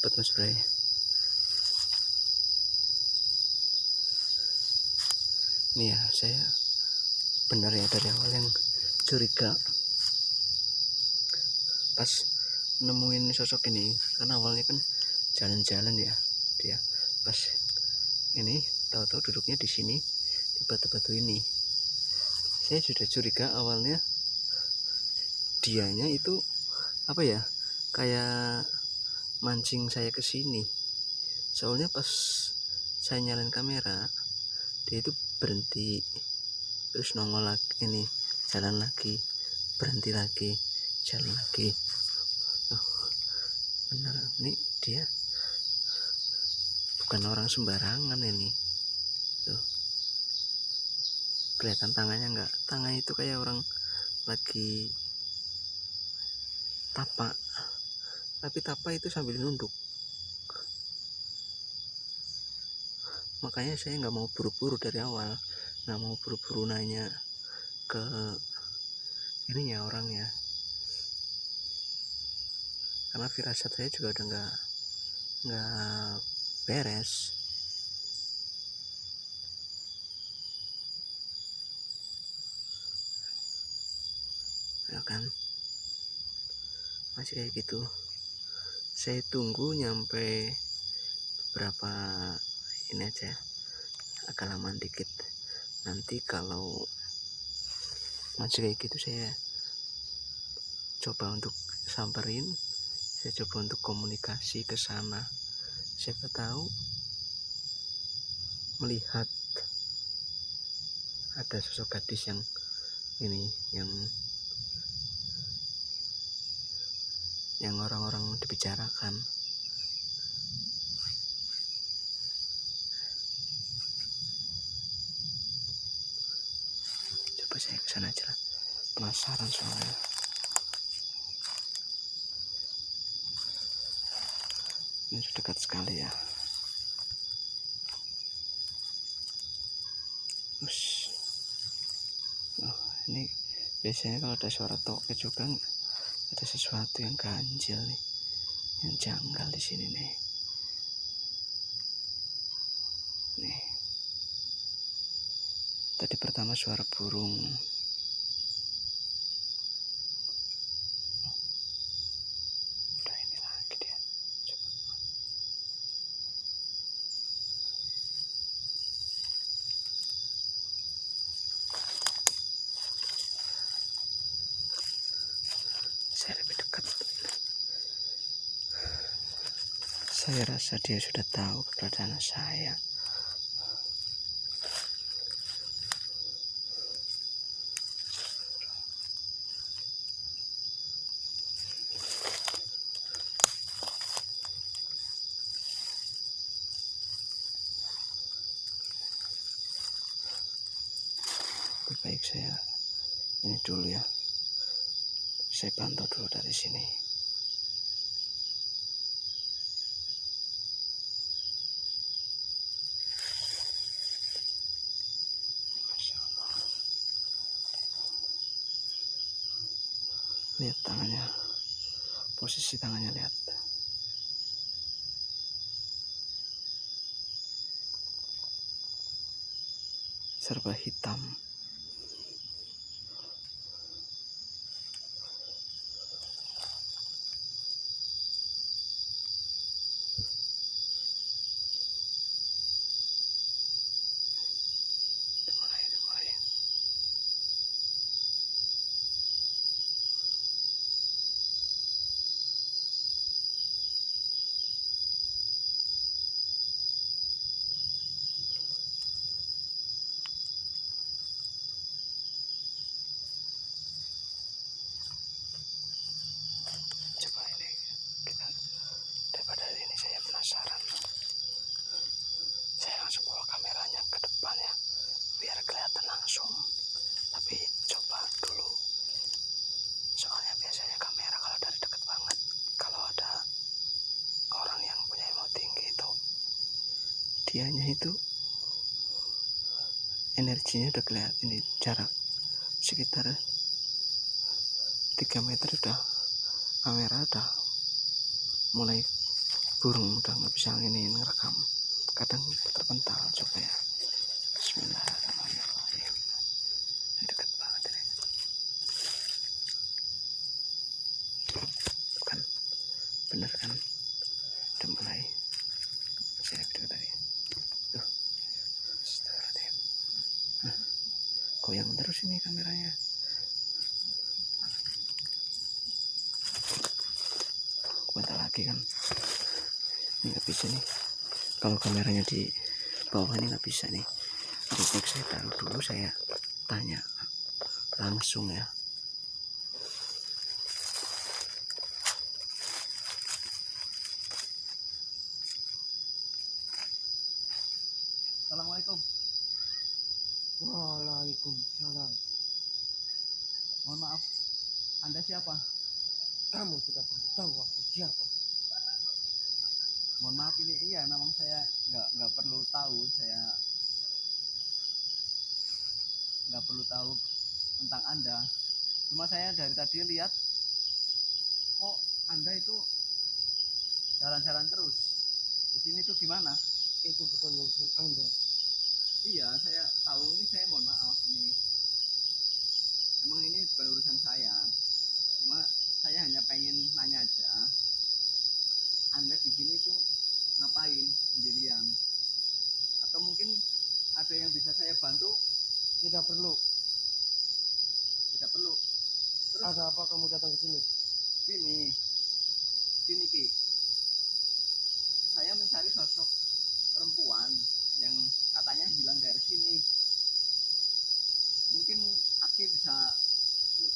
Sobat Mas Bray. Ini ya, saya benar ya dari awal yang curiga pas nemuin sosok ini, karena awalnya kan jalan-jalan ya dia, pas ini tahu-tahu duduknya di sini di batu-batu ini. Saya sudah curiga awalnya dianya itu apa ya, kayak mancing saya ke sini. Soalnya pas saya nyalain kamera, dia itu berhenti, terus nongol lagi, ini jalan lagi, berhenti lagi, jalan lagi. Oh, bener, ini dia bukan orang sembarangan ini. Tuh, kelihatan tangannya enggak? Tangannya itu kayak orang lagi tapak, tapi tapak itu sambil nunduk. Makanya saya nggak mau buru-buru dari awal, nggak mau buru-buru nanya ke ininya orangnya, karena firasat saya juga udah nggak beres. Ya kan, masih kayak gitu. Saya tunggu nyampe berapa ini aja, agak lama dikit. Nanti kalau masih kayak gitu saya coba untuk samperin, saya coba untuk komunikasi ke sana. Siapa tahu melihat ada sosok gadis yang ini, yang orang-orang dibicarakan. Coba saya kesana aja lah, penasaran soalnya. Ini sudah dekat sekali ya. Oh, ini biasanya kalau ada suara toket juga ada sesuatu yang ganjil nih, yang janggal di sini nih. Nih, tadi pertama suara burung. Udah ini lagi dia. Coba. Saya lebih dekat. Saya rasa dia sudah tahu keberadaan saya. Lebih baik saya ini dulu ya. Saya pantau dulu dari sini. Masya Allah. Lihat tangannya, posisi tangannya, lihat. Serba hitam. Penasaran, saya langsung bawa kameranya ke depan ya, biar kelihatan langsung. Tapi coba dulu, soalnya biasanya kamera kalau dari dekat banget, kalau ada orang yang punya ilmu tinggi itu, dianya itu energinya udah kelihatan. Ini jarak sekitar 3 meter udah kamera udah mulai burung udah nggak bisa ini ngerekam, kadang terpental. Coba ya, Bismillahirrahmanirrahim. Ini dekat banget ini. Tuh kan, bener kan, udah mulai. Masih lebih dekat tadi. Tuh, astagfirullahaladzim. Goyang terus ini kameranya. Bentar lagi kan, ini nggak bisa nih. Kalau kameranya di bawah ini nggak bisa nih. Jadi saya taruh dulu, saya tanya langsung ya. Assalamualaikum. Waalaikumsalam. Mohon maaf, Anda siapa? Kamu tidak perlu tahu aku siapa. Mohon maaf, ini iya memang saya nggak perlu tahu, saya nggak perlu tahu tentang Anda. Cuma saya dari tadi lihat kok Anda itu jalan-jalan terus. Di sini tuh gimana? Itu bukan urusan Anda. Iya, saya tahu ini, saya mohon maaf ini. Emang ini bukan urusan saya. Cuma saya hanya pengen nanya aja. Anda di sini tuh ngapain sendirian? Atau mungkin ada yang bisa saya bantu? Tidak perlu. Tidak perlu. Terus Ada apa kamu datang ke sini? gini Ki. Saya mencari sosok perempuan yang katanya hilang dari sini. Mungkin Aki bisa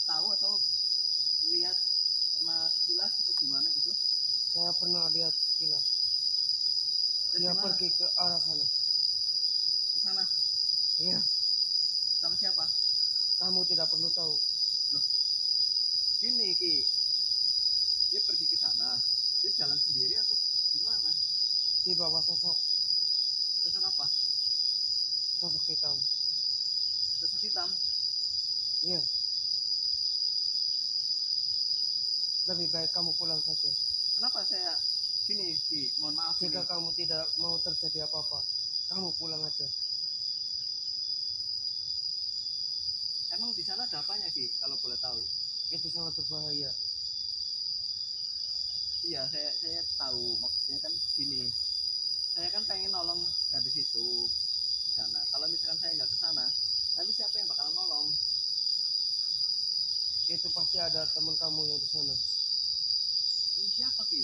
tahu atau lihat, pernah sekilas atau gimana gitu? Saya pernah lihat sekilas. Dan Dia gimana? pergi ke arah sana. Ke sana Iya, sama siapa? kamu tidak perlu tahu. Loh, gini Ki. Dia pergi ke sana. Dia jalan sendiri atau gimana? Di bawah sosok Sosok apa? hitam. Sosok hitam. Iya. Lebih baik kamu pulang saja. Kenapa saya gini Ki? Mohon maaf Jika ini. kamu tidak mau terjadi apa-apa, kamu pulang aja. Emang di sana ada apanya Ki? Kalau boleh tahu? Itu sangat berbahaya. Iya, saya tahu, maksudnya kan gini. Saya kan pengen nolong gadis itu di sana. Kalau misalkan saya nggak ke sana, nanti siapa yang bakalan nolong? Itu pasti ada teman kamu yang di sana. Ini siapa Ki?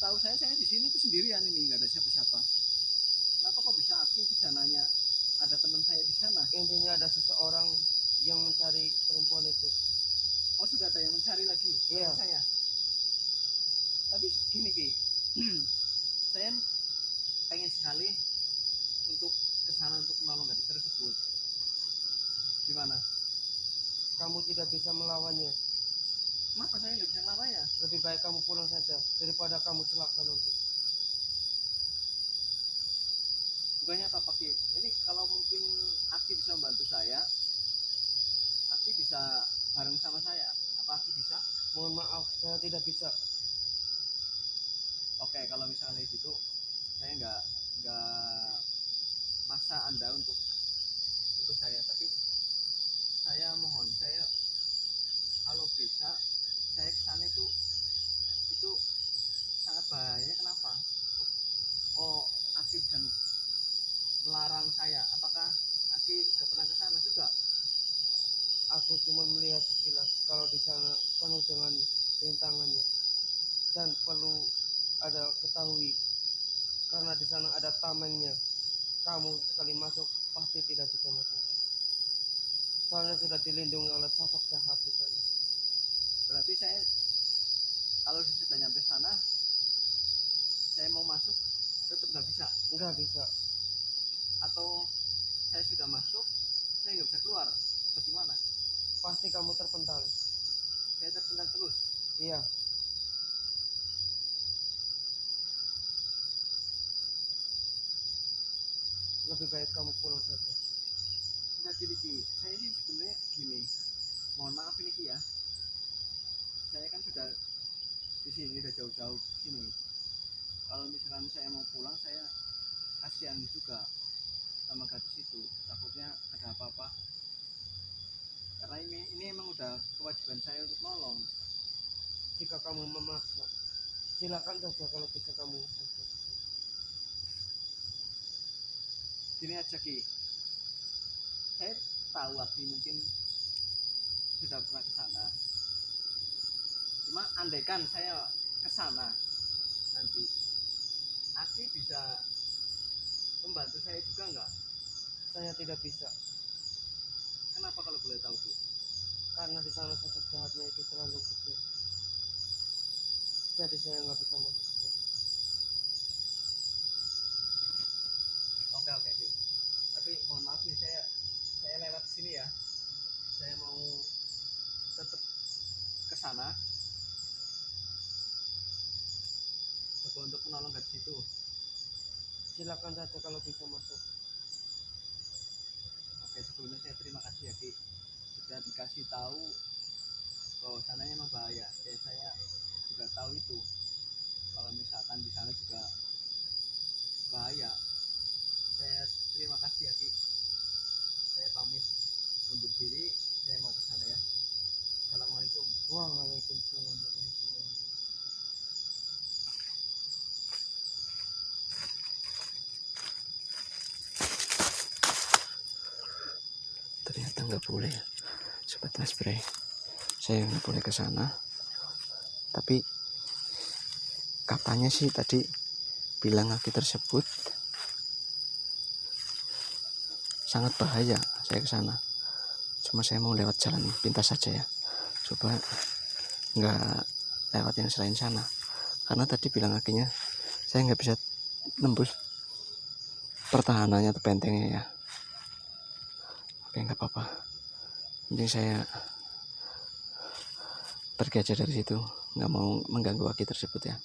Tahu saya di sini tuh sendirian, ini nggak ada siapa-siapa. Kenapa kok bisa Aki di sananya ada teman saya di sana? Intinya ada seseorang yang mencari perempuan itu. Oh, sudah ada yang mencari lagi Iya. saya. Tapi gini Ki, saya pengen sekali untuk ke sana untuk menolong gadis tersebut. Gimana? Kamu tidak bisa melawannya. Kenapa saya nggak bisa ngelawannya? Lebih baik kamu pulang saja daripada kamu celaka nanti. Bukannya apa Pak Ki? Ini kalau mungkin Aki bisa membantu saya, Aki bisa bareng sama saya. Apa Aki bisa? Mohon maaf, saya tidak bisa. Oke, kalau misalnya gitu, saya nggak maksa Anda untuk ikut saya, tapi saya mohon, saya kalau bisa saya kesana itu sangat bahaya. Kenapa? Oh, Aki bisa melarang saya. Apakah Aki gak pernah ke sana juga? Aku cuma melihat sekilas kalau di sana penuh dengan rintangannya dan perlu ada ketahui karena di sana ada tamengnya. Kamu sekali masuk pasti tidak bisa masuk. Soalnya sudah dilindungi oleh sosok jahat di sana. Berarti saya kalau sudah nyampe sana, saya mau masuk tetap nggak bisa, Nggak bisa. atau saya sudah masuk saya nggak bisa keluar, atau gimana? Pasti kamu terpental. Saya terpental terus. Iya. Lebih baik kamu pulang saja. Nggak gini Ki, saya sih sebenarnya gini, mohon maaf ini Ki ya, saya kan sudah di sini udah jauh-jauh sini, pulang saya kasihan juga sama gadis itu, takutnya ada apa-apa, karena ini emang udah kewajiban saya untuk nolong. Jika kamu memaksa, silakan saja kalau bisa kamu masuk. Gini aja Ki, saya tahu Aki mungkin sudah pernah ke sana, cuma andaikan saya ke sana nanti, Aki bisa membantu saya juga nggak? Saya tidak bisa, Kenapa kalau boleh tahu Ki? karena di sana sosok jahatnya itu terlalu kecil. Jadi saya nggak bisa masuk ke sana. Oke Ki, tapi mohon maaf nih, saya lewat sini ya, saya mau tetap ke sana coba untuk menolong gadis itu. Silakan saja kalau bisa masuk. Oke, sebelumnya saya terima kasih ya Ki, sudah dikasih tahu bahwa sana emang bahaya. Ya saya juga tahu itu, kalau misalkan di sana juga bahaya. Saya terima kasih ya Ki, saya pamit undur diri, saya mau ke sana ya. Assalamualaikum. Waalaikumsalam warahmatullahi wabarakatuh. Ternyata nggak boleh ya Sobat Mas Bre, saya nggak boleh ke sana. Tapi katanya sih tadi bilang Aki tersebut sangat bahaya saya ke sana. Cuma saya mau lewat jalan pintas saja ya, coba nggak lewat yang selain sana, karena tadi bilang Akinya saya nggak bisa nembus pertahanannya atau bentengnya ya. Oke, nggak apa-apa, penting saya pergi aja dari situ, nggak mau mengganggu Aki tersebut ya.